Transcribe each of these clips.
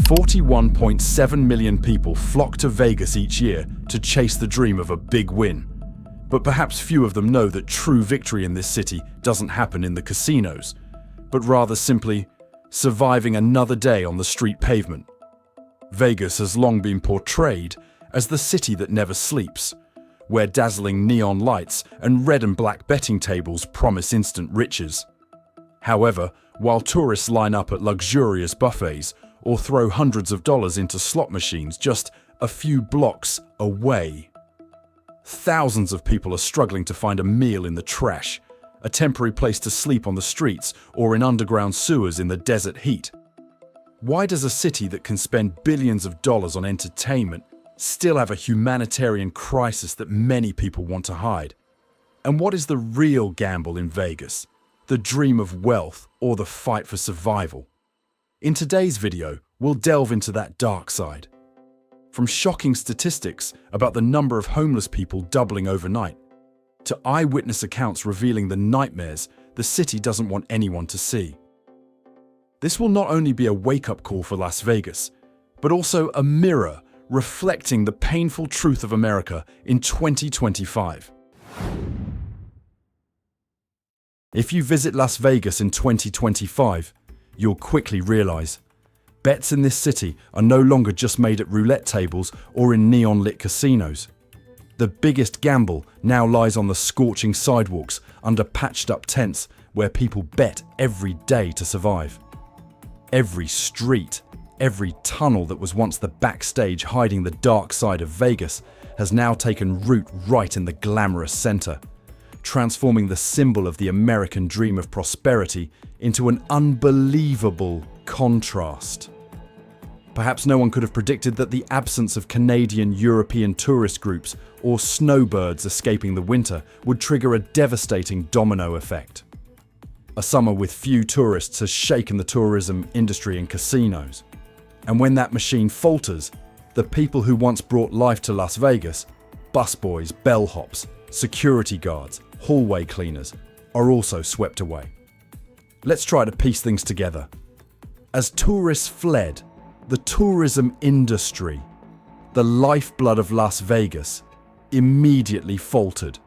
41.7 million people flock to Vegas each year to chase the dream of a big win. But perhaps few of them know that true victory in this city doesn't happen in the casinos, but rather simply surviving another day on the street pavement. Vegas has long been portrayed as the city that never sleeps, where dazzling neon lights and red and black betting tables promise instant riches. However, while tourists line up at luxurious buffets or throw hundreds of dollars into slot machines just a few blocks away, thousands of people are struggling to find a meal in the trash, a temporary place to sleep on the streets, or in underground sewers in the desert heat. Why does a city that can spend billions of dollars on entertainment still have a humanitarian crisis that many people want to hide? And what is the real gamble in Vegas? The dream of wealth or the fight for survival? In today's video, we'll delve into that dark side. From shocking statistics about the number of homeless people doubling overnight, to eyewitness accounts revealing the nightmares the city doesn't want anyone to see. This will not only be a wake-up call for Las Vegas, but also a mirror reflecting the painful truth of America in 2025. If you visit Las Vegas in 2025, you'll quickly realize bets in this city are no longer just made at roulette tables or in neon-lit casinos. The biggest gamble now lies on the scorching sidewalks under patched-up tents where people bet every day to survive. Every street, every tunnel that was once the backstage hiding the dark side of Vegas has now taken root right in the glamorous center, transforming the symbol of the American dream of prosperity into an unbelievable contrast. Perhaps no one could have predicted that the absence of Canadian European tourist groups or snowbirds escaping the winter would trigger a devastating domino effect. A summer with few tourists has shaken the tourism industry and casinos. And when that machine falters, the people who once brought life to Las Vegas, busboys, bellhops, security guards, hallway cleaners, are also swept away. Let's try to piece things together. As tourists fled, the tourism industry, the lifeblood of Las Vegas, immediately faltered.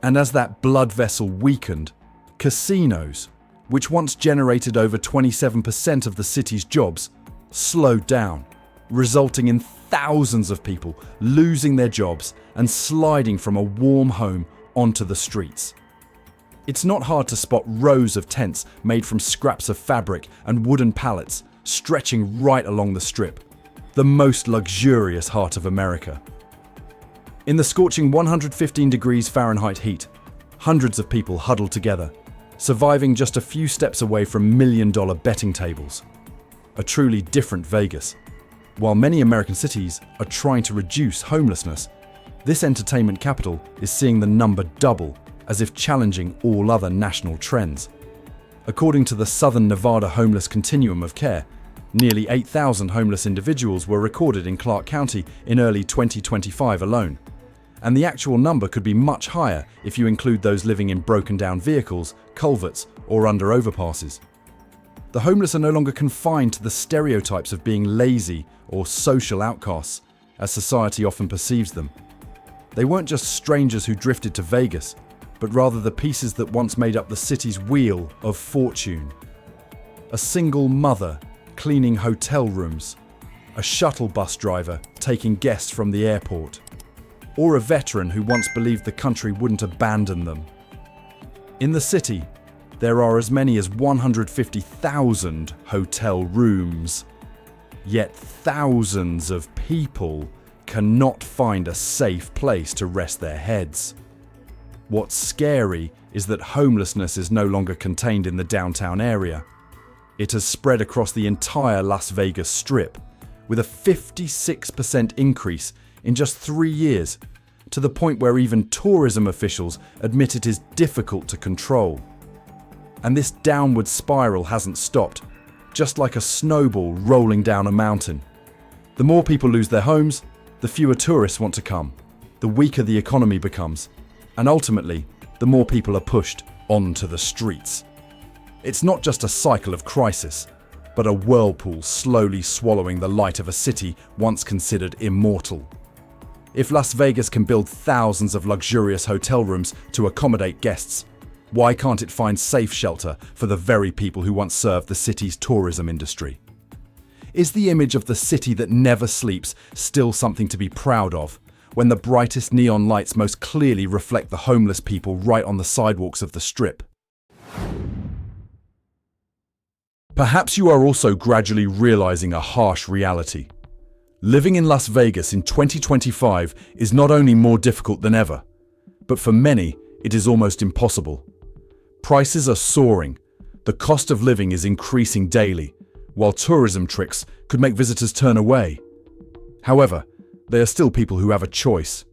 And as that blood vessel weakened, casinos, which once generated over 27% of the city's jobs, slowed down, resulting in thousands of people losing their jobs and sliding from a warm home onto the streets. It's not hard to spot rows of tents made from scraps of fabric and wooden pallets stretching right along the Strip, the most luxurious heart of America. In the scorching 115 degrees Fahrenheit heat, hundreds of people huddled together, surviving just a few steps away from million-dollar betting tables. A truly different Vegas. While many American cities are trying to reduce homelessness, this entertainment capital is seeing the number double, as if challenging all other national trends. According to the Southern Nevada Homeless Continuum of Care, nearly 8,000 homeless individuals were recorded in Clark County in early 2025 alone. And the actual number could be much higher if you include those living in broken-down vehicles, culverts, or under overpasses. The homeless are no longer confined to the stereotypes of being lazy or social outcasts, as society often perceives them. They weren't just strangers who drifted to Vegas, but rather the pieces that once made up the city's wheel of fortune. A single mother cleaning hotel rooms, a shuttle bus driver taking guests from the airport, or a veteran who once believed the country wouldn't abandon them. In the city, there are as many as 150,000 hotel rooms, yet thousands of people cannot find a safe place to rest their heads. What's scary is that homelessness is no longer contained in the downtown area. It has spread across the entire Las Vegas Strip, with a 56% increase in just 3 years, to the point where even tourism officials admit it is difficult to control. And this downward spiral hasn't stopped, just like a snowball rolling down a mountain. The more people lose their homes, the fewer tourists want to come, the weaker the economy becomes, and ultimately, the more people are pushed onto the streets. It's not just a cycle of crisis. but a whirlpool slowly swallowing the light of a city once considered immortal. If Las Vegas can build thousands of luxurious hotel rooms to accommodate guests, why can't it find safe shelter for the very people who once served the city's tourism industry? Is the image of the city that never sleeps still something to be proud of, when the brightest neon lights most clearly reflect the homeless people right on the sidewalks of the Strip? Perhaps you are also gradually realizing a harsh reality. Living in Las Vegas in 2025 is not only more difficult than ever, but for many, it is almost impossible. Prices are soaring, the cost of living is increasing daily, while tourism tricks could make visitors turn away. However, there are still people who have a choice.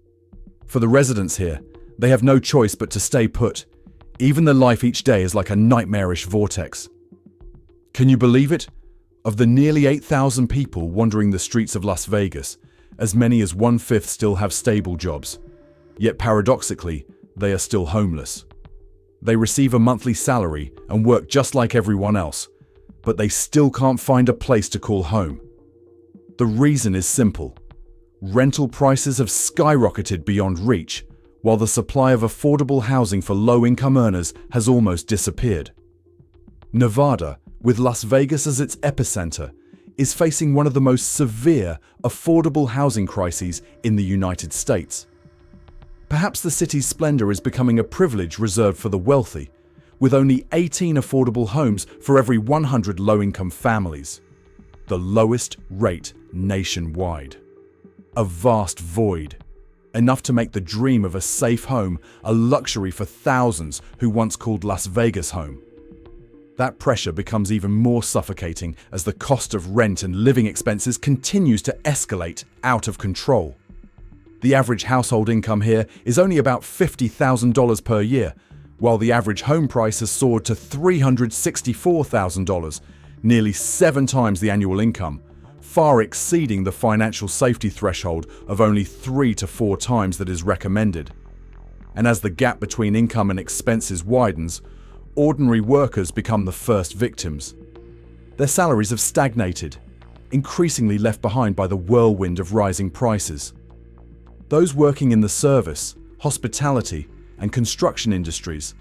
For the residents here, they have no choice but to stay put. Even their life each day is like a nightmarish vortex. Can you believe it? Of the nearly 8,000 people wandering the streets of Las Vegas, as many as 1/5 still have stable jobs. Yet paradoxically, they are still homeless. They receive a monthly salary and work just like everyone else, but they still can't find a place to call home. The reason is simple. Rental prices have skyrocketed beyond reach, while the supply of affordable housing for low-income earners has almost disappeared. Nevada, with Las Vegas as its epicenter, is facing one of the most severe affordable housing crises in the United States. Perhaps the city's splendor is becoming a privilege reserved for the wealthy, with only 18 affordable homes for every 100 low-income families. The lowest rate nationwide. A vast void, enough to make the dream of a safe home a luxury for thousands who once called Las Vegas home. That pressure becomes even more suffocating as the cost of rent and living expenses continues to escalate out of control. The average household income here is only about $50,000 per year, while the average home price has soared to $364,000, nearly 7 times the annual income, far exceeding the financial safety threshold of only 3 to 4 times that is recommended. And as the gap between income and expenses widens, ordinary workers become the first victims. Their salaries have stagnated, increasingly left behind by the whirlwind of rising prices. Those working in the service, hospitality, and construction industries,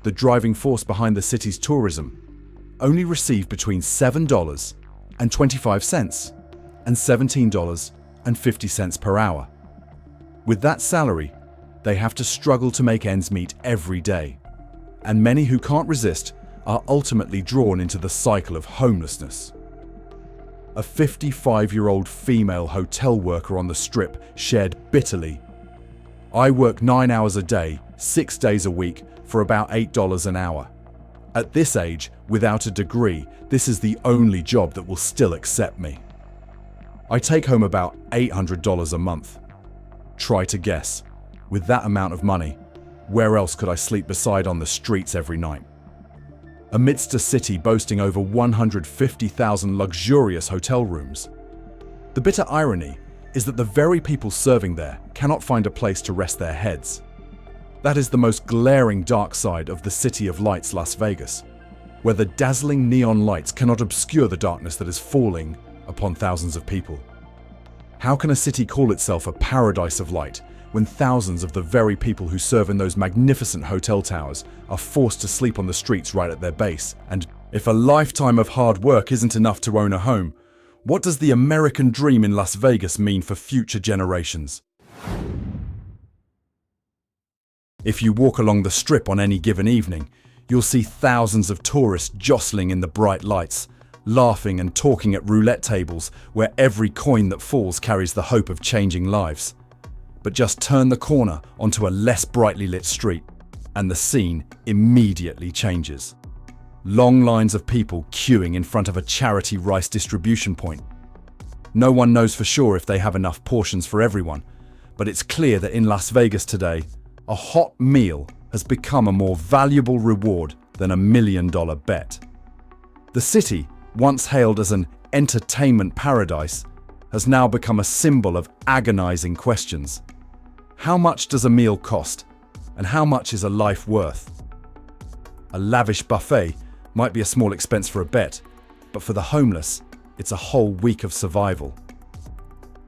the driving force behind the city's tourism, only receive between $7.25 and $17.50 per hour. With that salary, they have to struggle to make ends meet every day. And many who can't resist are ultimately drawn into the cycle of homelessness. A 55-year-old female hotel worker on the Strip shared bitterly, "I work 9 hours a day, 6 days a week, for about $8 an hour. At this age, without a degree, this is the only job that will still accept me. I take home about $800 a month. Try to guess, with that amount of money, where else could I sleep beside on the streets every night?" Amidst a city boasting over 150,000 luxurious hotel rooms. The bitter irony is that the very people serving there cannot find a place to rest their heads. That is the most glaring dark side of the City of Lights, Las Vegas, where the dazzling neon lights cannot obscure the darkness that is falling upon thousands of people. How can a city call itself a paradise of light when thousands of the very people who serve in those magnificent hotel towers are forced to sleep on the streets right at their base? And if a lifetime of hard work isn't enough to own a home, what does the American dream in Las Vegas mean for future generations? If you walk along the Strip on any given evening, you'll see thousands of tourists jostling in the bright lights, laughing and talking at roulette tables where every coin that falls carries the hope of changing lives. But just turn the corner onto a less brightly lit street, and the scene immediately changes. Long lines of people queuing in front of a charity rice distribution point. No one knows for sure if they have enough portions for everyone, but it's clear that in Las Vegas today, a hot meal has become a more valuable reward than a $1 million bet. The city, once hailed as an entertainment paradise, has now become a symbol of agonizing questions. How much does a meal cost? And how much is a life worth? A lavish buffet might be a small expense for a bet, But for the homeless, it's a whole week of survival.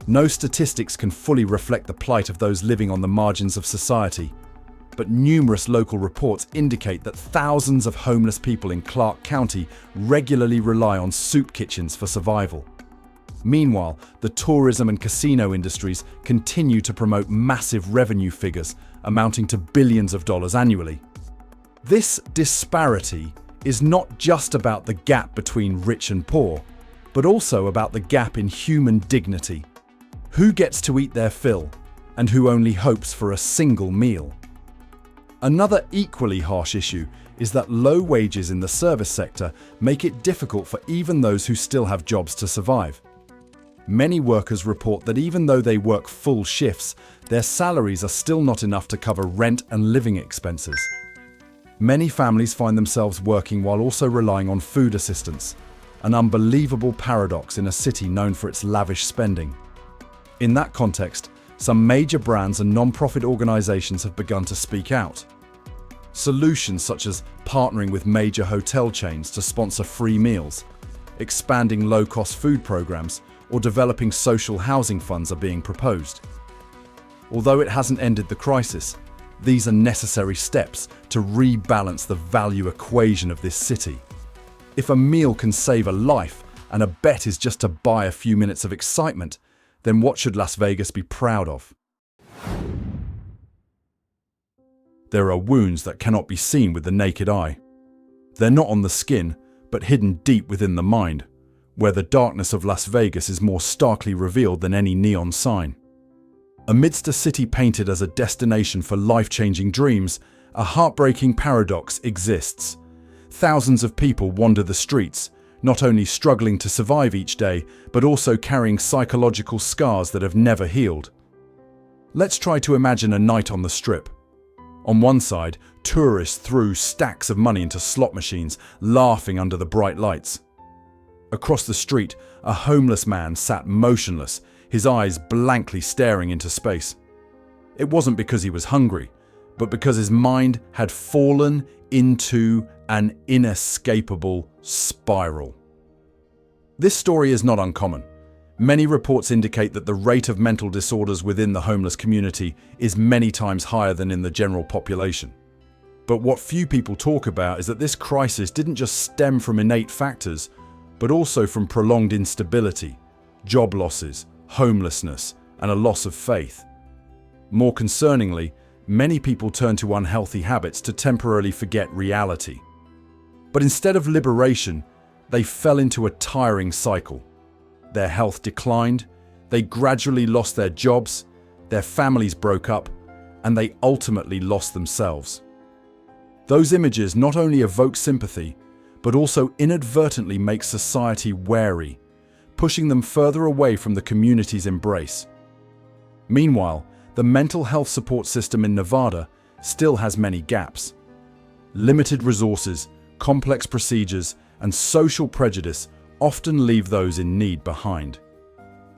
No statistics can fully reflect the plight of those living on the margins of society, but numerous local reports indicate that thousands of homeless people in Clark County regularly rely on soup kitchens for survival. Meanwhile, the tourism and casino industries continue to promote massive revenue figures amounting to billions of dollars annually. This disparity is not just about the gap between rich and poor, but also about the gap in human dignity. Who gets to eat their fill, and who only hopes for a single meal? Another equally harsh issue is that low wages in the service sector make it difficult for even those who still have jobs to survive. Many workers report that even though they work full shifts, their salaries are still not enough to cover rent and living expenses. Many families find themselves working while also relying on food assistance, an unbelievable paradox in a city known for its lavish spending. In that context, some major brands and non-profit organizations have begun to speak out. Solutions such as partnering with major hotel chains to sponsor free meals, expanding low-cost food programs, or developing social housing funds are being proposed. Although it hasn't ended the crisis, these are necessary steps to rebalance the value equation of this city. If a meal can save a life and a bet is just to buy a few minutes of excitement, then what should Las Vegas be proud of? There are wounds that cannot be seen with the naked eye. They're not on the skin, but hidden deep within the mind, where the darkness of Las Vegas is more starkly revealed than any neon sign. Amidst a city painted as a destination for life-changing dreams, a heartbreaking paradox exists. Thousands of people wander the streets, not only struggling to survive each day, but also carrying psychological scars that have never healed. Let's try to imagine a night on the Strip. On one side, tourists threw stacks of money into slot machines, laughing under the bright lights. Across the street, a homeless man sat motionless, his eyes blankly staring into space. It wasn't because he was hungry, but because his mind had fallen into an inescapable spiral. This story is not uncommon. Many reports indicate that the rate of mental disorders within the homeless community is many times higher than in the general population. But what few people talk about is that this crisis didn't just stem from innate factors, but also from prolonged instability, job losses, homelessness, and a loss of faith. More concerningly, many people turn to unhealthy habits to temporarily forget reality. But instead of liberation, they fell into a tiring cycle. Their health declined, they gradually lost their jobs, their families broke up, and they ultimately lost themselves. Those images not only evoke sympathy, but also inadvertently make society wary, pushing them further away from the community's embrace. Meanwhile, the mental health support system in Nevada still has many gaps. Limited resources, complex procedures, and social prejudice often leave those in need behind.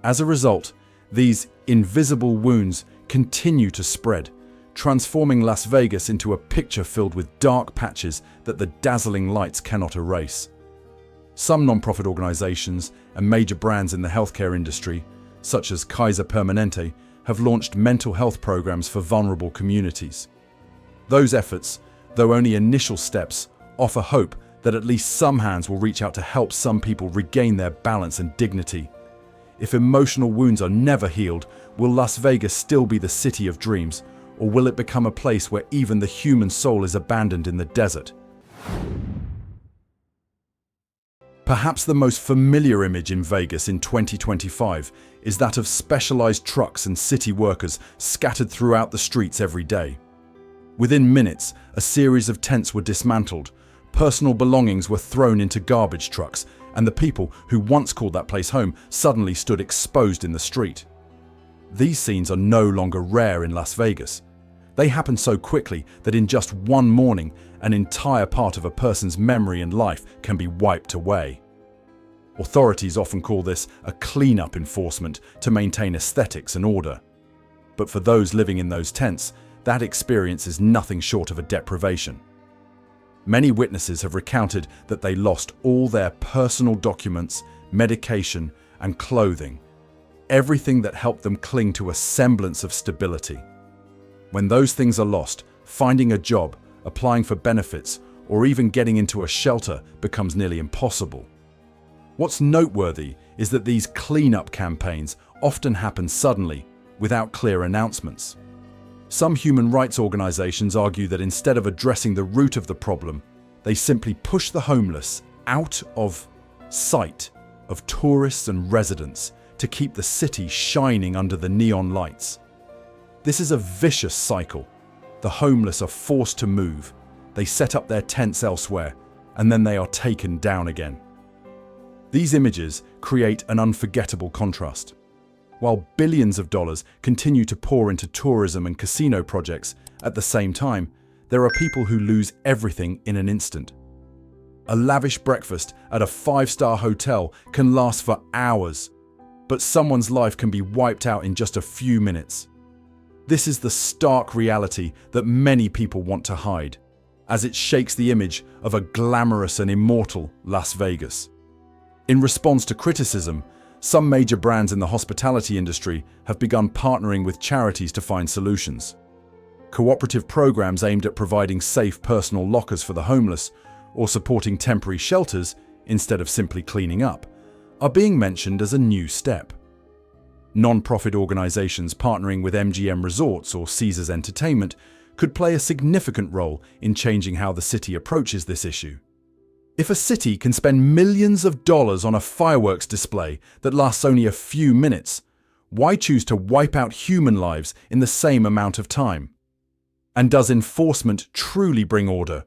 As a result, these invisible wounds continue to spread, transforming Las Vegas into a picture filled with dark patches that the dazzling lights cannot erase. Some non-profit organizations and major brands in the healthcare industry, such as Kaiser Permanente, have launched mental health programs for vulnerable communities. Those efforts, though only initial steps, offer hope that at least some hands will reach out to help some people regain their balance and dignity. If emotional wounds are never healed, will Las Vegas still be the city of dreams, or will it become a place where even the human soul is abandoned in the desert? Perhaps the most familiar image in Vegas in 2025 is that of specialized trucks and city workers scattered throughout the streets every day. Within minutes, a series of tents were dismantled, personal belongings were thrown into garbage trucks, and the people who once called that place home suddenly stood exposed in the street. These scenes are no longer rare in Las Vegas. They happen so quickly that in just one morning, an entire part of a person's memory and life can be wiped away. Authorities often call this a cleanup enforcement to maintain aesthetics and order. But for those living in those tents, that experience is nothing short of a deprivation. Many witnesses have recounted that they lost all their personal documents, medication, and clothing, everything that helped them cling to a semblance of stability. When those things are lost, finding a job, applying for benefits, or even getting into a shelter becomes nearly impossible. What's noteworthy is that these cleanup campaigns often happen suddenly, without clear announcements. Some human rights organizations argue that instead of addressing the root of the problem, they simply push the homeless out of sight of tourists and residents to keep the city shining under the neon lights. This is a vicious cycle. The homeless are forced to move, they set up their tents elsewhere, and then they are taken down again. These images create an unforgettable contrast. While billions of dollars continue to pour into tourism and casino projects, at the same time, there are people who lose everything in an instant. A lavish breakfast at a 5-star hotel can last for hours, but someone's life can be wiped out in just a few minutes. This is the stark reality that many people want to hide, as it shakes the image of a glamorous and immortal Las Vegas. In response to criticism, some major brands in the hospitality industry have begun partnering with charities to find solutions. Cooperative programs aimed at providing safe personal lockers for the homeless or supporting temporary shelters instead of simply cleaning up are being mentioned as a new step. Non-profit organizations partnering with MGM Resorts or Caesars Entertainment could play a significant role in changing how the city approaches this issue. If a city can spend millions of dollars on a fireworks display that lasts only a few minutes, why choose to wipe out human lives in the same amount of time? And does enforcement truly bring order?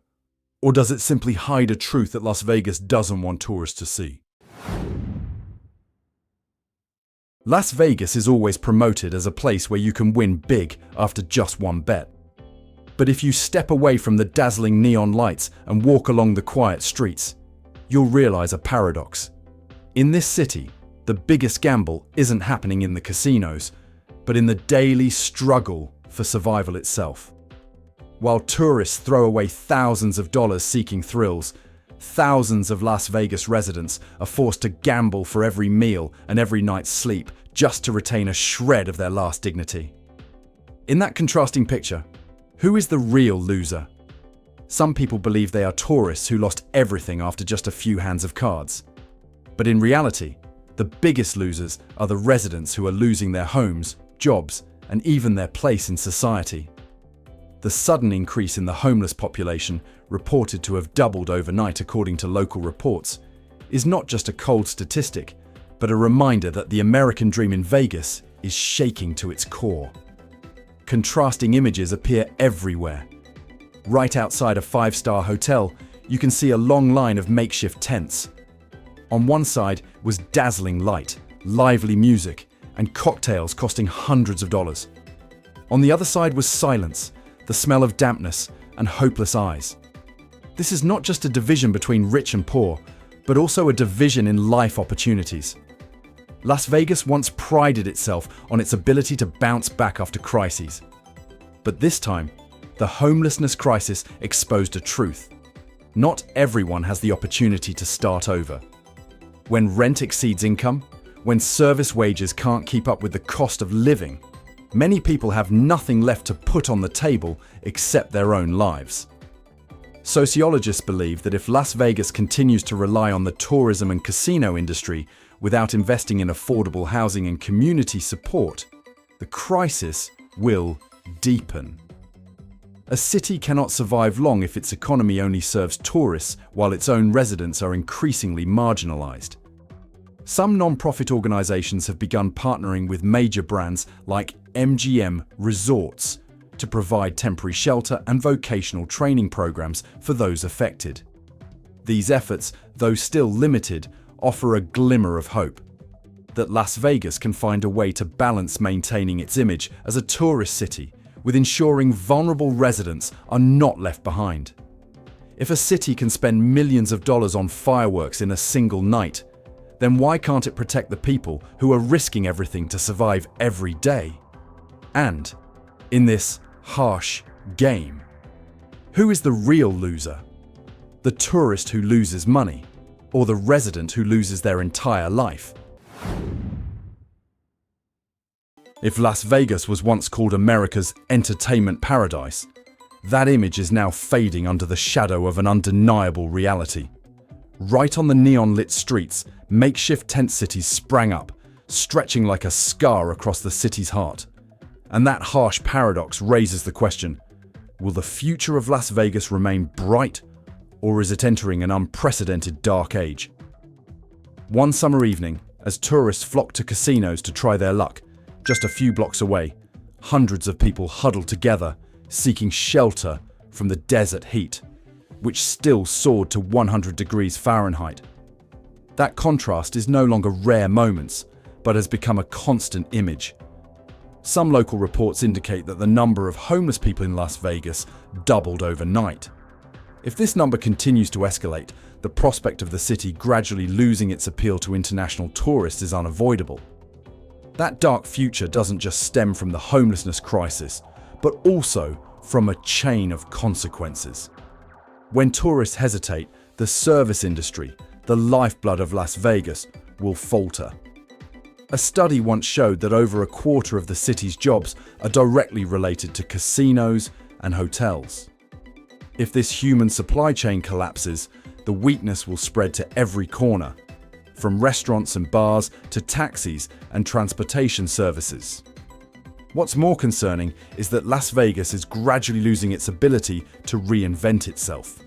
Or does it simply hide a truth that Las Vegas doesn't want tourists to see? Las Vegas is always promoted as a place where you can win big after just one bet. But if you step away from the dazzling neon lights and walk along the quiet streets, you'll realize a paradox. In this city, the biggest gamble isn't happening in the casinos, but in the daily struggle for survival itself. While tourists throw away thousands of dollars seeking thrills, thousands of Las Vegas residents are forced to gamble for every meal and every night's sleep just to retain a shred of their last dignity. In that contrasting picture, who is the real loser? Some people believe they are tourists who lost everything after just a few hands of cards. But in reality, the biggest losers are the residents who are losing their homes, jobs, and even their place in society. The sudden increase in the homeless population, reported to have doubled overnight according to local reports, is not just a cold statistic, but a reminder that the American dream in Vegas is shaking to its core. Contrasting images appear everywhere. Right outside a 5-star hotel, you can see a long line of makeshift tents. On one side was dazzling light, lively music, and cocktails costing hundreds of dollars. On the other side was silence, the smell of dampness, and hopeless eyes. This is not just a division between rich and poor, but also a division in life opportunities. Las Vegas once prided itself on its ability to bounce back after crises. But this time, the homelessness crisis exposed a truth. Not everyone has the opportunity to start over. When rent exceeds income, when service wages can't keep up with the cost of living, many people have nothing left to put on the table except their own lives. Sociologists believe that if Las Vegas continues to rely on the tourism and casino industry without investing in affordable housing and community support, the crisis will deepen. A city cannot survive long if its economy only serves tourists while its own residents are increasingly marginalized. Some non-profit organizations have begun partnering with major brands like MGM Resorts to provide temporary shelter and vocational training programs for those affected. These efforts, though still limited, offer a glimmer of hope that Las Vegas can find a way to balance maintaining its image as a tourist city with ensuring vulnerable residents are not left behind. If a city can spend millions of dollars on fireworks in a single night, then why can't it protect the people who are risking everything to survive every day? And, in this harsh game, who is the real loser? The tourist who loses money, or the resident who loses their entire life? If Las Vegas was once called America's entertainment paradise, that image is now fading under the shadow of an undeniable reality. Right on the neon-lit streets, makeshift tent cities sprang up, stretching like a scar across the city's heart. And that harsh paradox raises the question, will the future of Las Vegas remain bright, or is it entering an unprecedented dark age? One summer evening, as tourists flocked to casinos to try their luck, just a few blocks away, hundreds of people huddled together, seeking shelter from the desert heat, which still soared to 100 degrees Fahrenheit. That contrast is no longer rare moments, but has become a constant image. Some local reports indicate that the number of homeless people in Las Vegas doubled overnight. If this number continues to escalate, the prospect of the city gradually losing its appeal to international tourists is unavoidable. That dark future doesn't just stem from the homelessness crisis, but also from a chain of consequences. When tourists hesitate, the service industry, the lifeblood of Las Vegas, will falter. A study once showed that over a quarter of the city's jobs are directly related to casinos and hotels. If this human supply chain collapses, the weakness will spread to every corner, from restaurants and bars to taxis and transportation services. What's more concerning is that Las Vegas is gradually losing its ability to reinvent itself.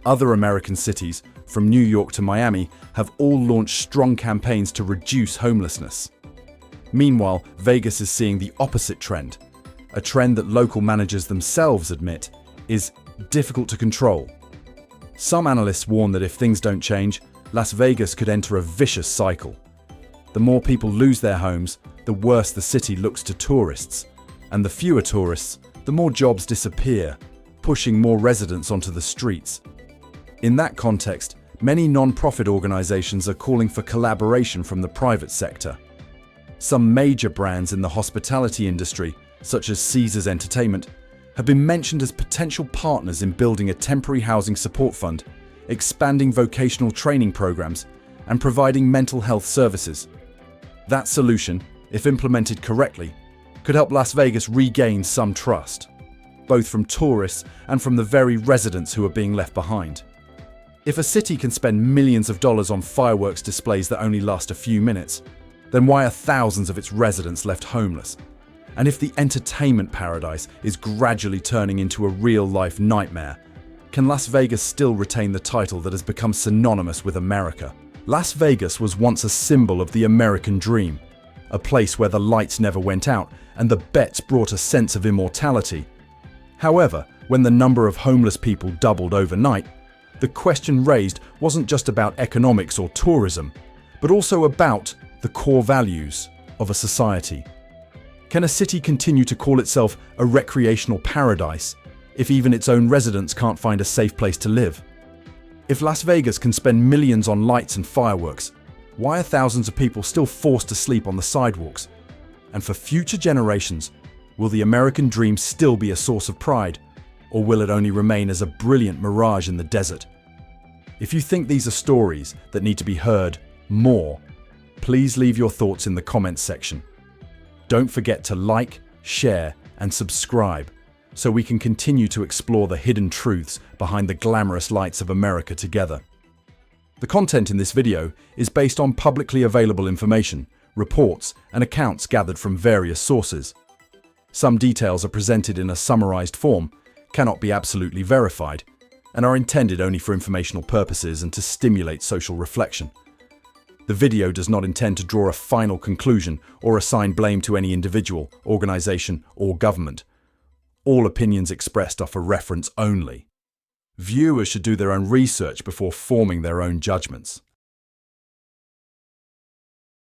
Other American cities, from New York to Miami, have all launched strong campaigns to reduce homelessness. Meanwhile, Vegas is seeing the opposite trend, a trend that local managers themselves admit is difficult to control. Some analysts warn that if things don't change, Las Vegas could enter a vicious cycle. The more people lose their homes, the worse the city looks to tourists. And the fewer tourists, the more jobs disappear, pushing more residents onto the streets. In that context, many non-profit organizations are calling for collaboration from the private sector. Some major brands in the hospitality industry, such as Caesars Entertainment, have been mentioned as potential partners in building a temporary housing support fund, expanding vocational training programs, and providing mental health services. That solution, if implemented correctly, could help Las Vegas regain some trust, both from tourists and from the very residents who are being left behind. If a city can spend millions of dollars on fireworks displays that only last a few minutes, then why are thousands of its residents left homeless? And if the entertainment paradise is gradually turning into a real-life nightmare, can Las Vegas still retain the title that has become synonymous with America? Las Vegas was once a symbol of the American dream, a place where the lights never went out and the bets brought a sense of immortality. However, when the number of homeless people doubled overnight, the question raised wasn't just about economics or tourism, but also about the core values of a society. Can a city continue to call itself a recreational paradise if even its own residents can't find a safe place to live? If Las Vegas can spend millions on lights and fireworks, why are thousands of people still forced to sleep on the sidewalks? And for future generations, will the American dream still be a source of pride, or will it only remain as a brilliant mirage in the desert? If you think these are stories that need to be heard more, please leave your thoughts in the comments section. Don't forget to like, share, and subscribe so we can continue to explore the hidden truths behind the glamorous lights of America together. The content in this video is based on publicly available information, reports, and accounts gathered from various sources. Some details are presented in a summarized form, cannot be absolutely verified, and are intended only for informational purposes and to stimulate social reflection. The video does not intend to draw a final conclusion or assign blame to any individual, organization, or government. All opinions expressed are for reference only. Viewers should do their own research before forming their own judgments.